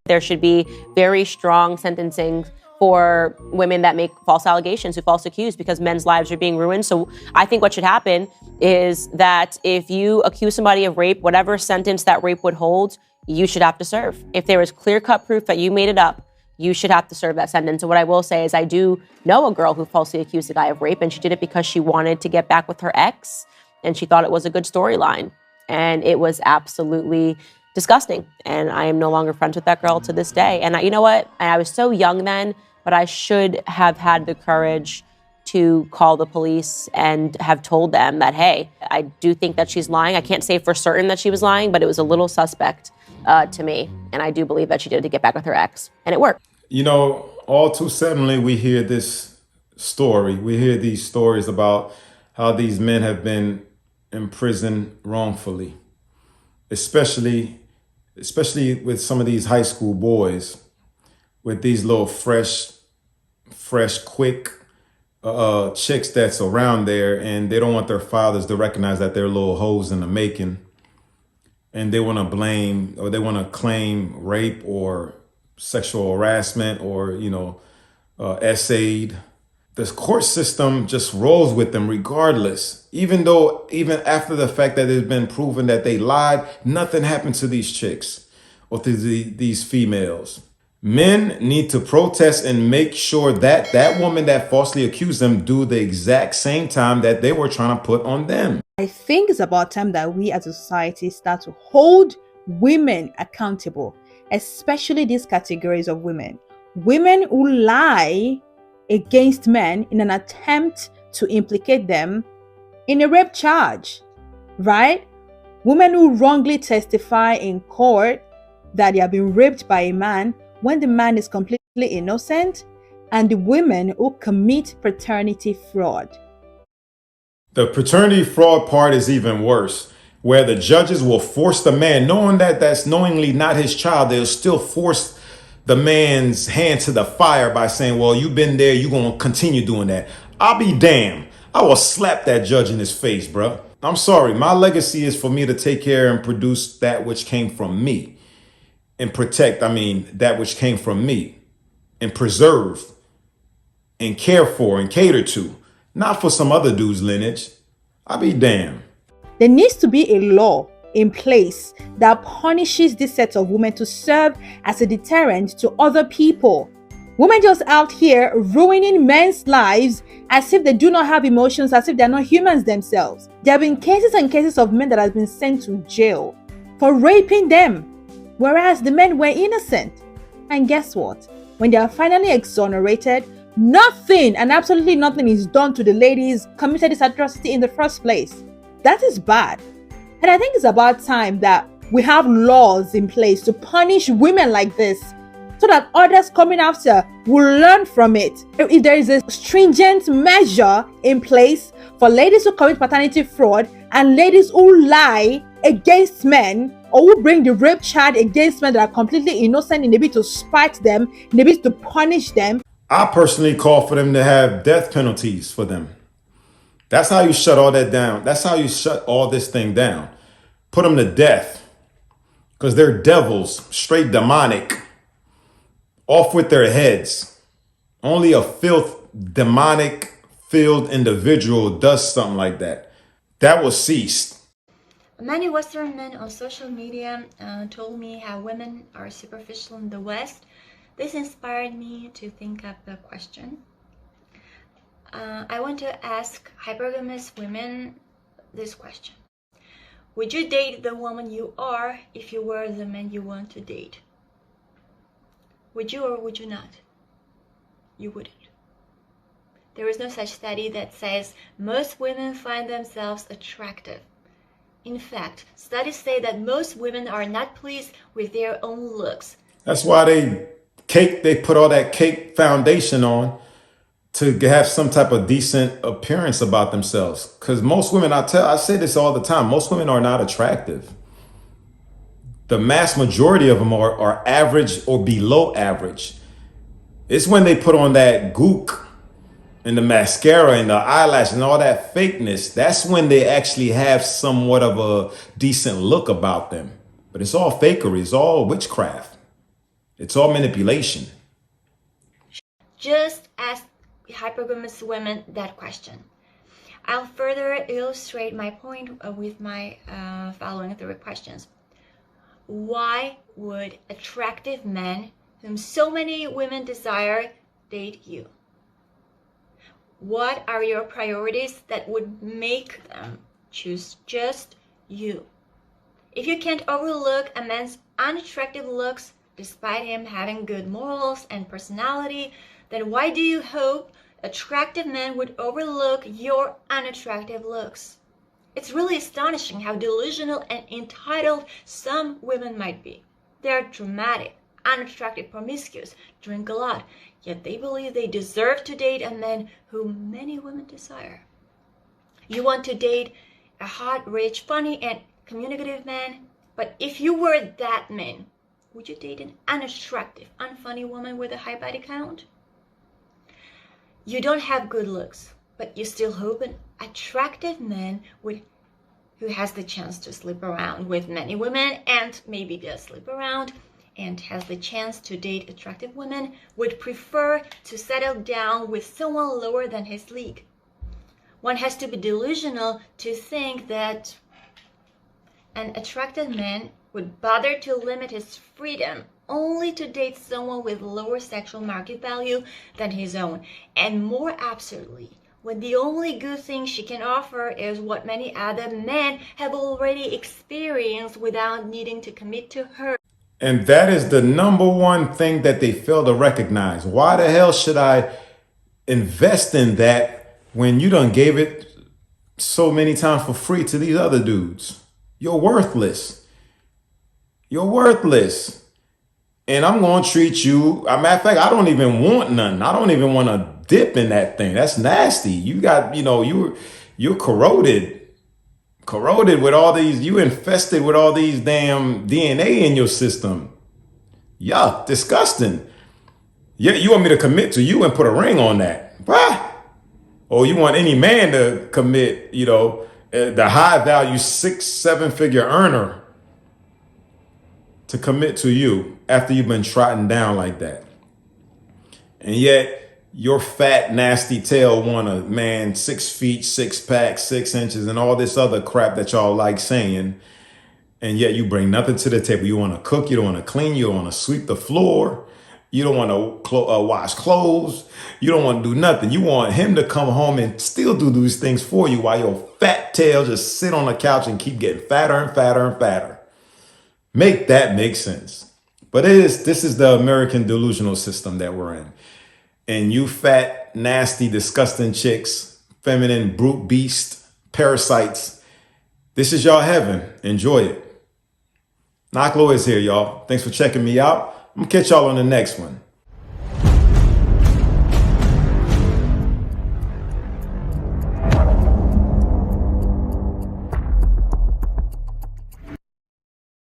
There should be very strong sentencing for women that make false allegations, who false accuse, because men's lives are being ruined. So I think what should happen is that if you accuse somebody of rape, whatever sentence that rape would hold, you should have to serve. If there is clear-cut proof that you made it up, you should have to serve that sentence. And what I will say is I do know a girl who falsely accused a guy of rape, and she did it because she wanted to get back with her ex, and she thought it was a good storyline. And it was absolutely disgusting. And I am no longer friends with that girl to this day. And you know what? I was so young then, but I should have had the courage to call the police and have told them that, hey, I do think that she's lying. I can't say for certain that she was lying, but it was a little suspect to me. And I do believe that she did it to get back with her ex. And it worked. You know, all too suddenly we hear this story. We hear these stories about how these men have been imprisoned wrongfully, especially with some of these high school boys, with these little fresh, quick chicks that's around there, and they don't want their fathers to recognize that they're little hoes in the making, and they want to blame or they want to claim rape or sexual harassment or essayed. The court system just rolls with them regardless. Even after the fact that it's been proven that they lied, nothing happened to these chicks or to these females. Men need to protest and make sure that that woman that falsely accused them do the exact same time that they were trying to put on them. I think it's about time that we as a society start to hold women accountable, especially these categories of women. Women who lie against men in an attempt to implicate them in a rape charge, right? Women who wrongly testify in court that they have been raped by a man when the man is completely innocent, and the women who commit paternity fraud. The paternity fraud part is even worse, where the judges will force the man, knowing that that's knowingly not his child, they'll still force the man's hand to the fire by saying, well, you've been there, you're going to continue doing that. I'll be damned. I will slap that judge in his face, bro. I'm sorry. My legacy is for me to take care and produce that which came from me and protect, that which came from me and preserve and care for and cater to, not for some other dude's lineage. I'll be damned. There needs to be a law in place that punishes this set of women to serve as a deterrent to other people. Women just out here ruining men's lives as if they do not have emotions, as if they're not humans themselves. There have been cases and cases of men that have been sent to jail for raping them, whereas the men were innocent. And guess what? When they are finally exonerated, nothing and absolutely nothing is done to the ladies who committed this atrocity in the first place. That is bad. And I think it's about time that we have laws in place to punish women like this so that others coming after will learn from it. If there is a stringent measure in place for ladies who commit paternity fraud and ladies who lie against men or who bring the rape charge against men that are completely innocent in a bit to spite them, in a bit to punish them. I personally call for them to have death penalties for them. That's how you shut all that down. That's how you shut all this thing down. Put them to death because they're devils, straight demonic, off with their heads. Only a demonic filled individual does something like that. That will cease. Many Western men on social media told me how women are superficial in the West. This inspired me to think up a question. I want to ask hypergamous women this question. Would you date the woman you are if you were the man you want to date? Would you or would you not? You wouldn't. There is no such study that says most women find themselves attractive. In fact, studies say that most women are not pleased with their own looks. That's why they put all that cake foundation on to have some type of decent appearance about themselves. Because most women, I say this all the time, most women are not attractive. The mass majority of them are average or below average. It's when they put on that gook and the mascara and the eyelash and all that fakeness, that's when they actually have somewhat of a decent look about them. But it's all fakery. It's all witchcraft. It's all manipulation. Just ask hypergamous women that question. I'll further illustrate my point with my following 3 questions. Why would attractive men whom so many women desire date you? What are your priorities that would make them choose just you? If you can't overlook a man's unattractive looks despite him having good morals and personality, then why do you hope attractive men would overlook your unattractive looks? It's really astonishing how delusional and entitled some women might be. They are dramatic, unattractive, promiscuous, drink a lot, yet they believe they deserve to date a man whom many women desire. You want to date a hot, rich, funny, and communicative man, but if you were that man, would you date an unattractive, unfunny woman with a high body count? You don't have good looks, but you still hope an attractive man who has the chance to sleep around with many women and maybe just sleep around and has the chance to date attractive women would prefer to settle down with someone lower than his league. One has to be delusional to think that an attractive man would bother to limit his freedom only to date someone with lower sexual market value than his own, and more absurdly, when the only good thing she can offer is what many other men have already experienced without needing to commit to her. And that is the number one thing that they fail to recognize. Why the hell should I invest in that when you done gave it so many times for free to these other dudes? You're worthless. You're worthless. And I'm going to treat you, a matter of fact, I don't even want none. I don't even want to dip in that thing. That's nasty. You got, you're corroded with all these, you infested with all these damn DNA in your system. Yuck, disgusting. Yeah, you want me to commit to you and put a ring on that? What? Or you want any man to commit, the high value 6-7 figure earner to commit to you after you've been trodden down like that. And yet your fat, nasty tail want a man 6 feet, 6 pack, 6 inches, and all this other crap that y'all like saying. And yet you bring nothing to the table. You want to cook, you don't want to clean, you don't want to sweep the floor, you don't want to wash clothes, you don't want to do nothing. You want him to come home and still do these things for you while your fat tail just sit on the couch and keep getting fatter and fatter and fatter. Make that make sense. But this is the American delusional system that we're in. And you fat, nasty, disgusting chicks, feminine, brute beast, parasites, this is y'all heaven. Enjoy it. Knock Low is here, y'all. Thanks for checking me out. I'm gonna catch y'all on the next one.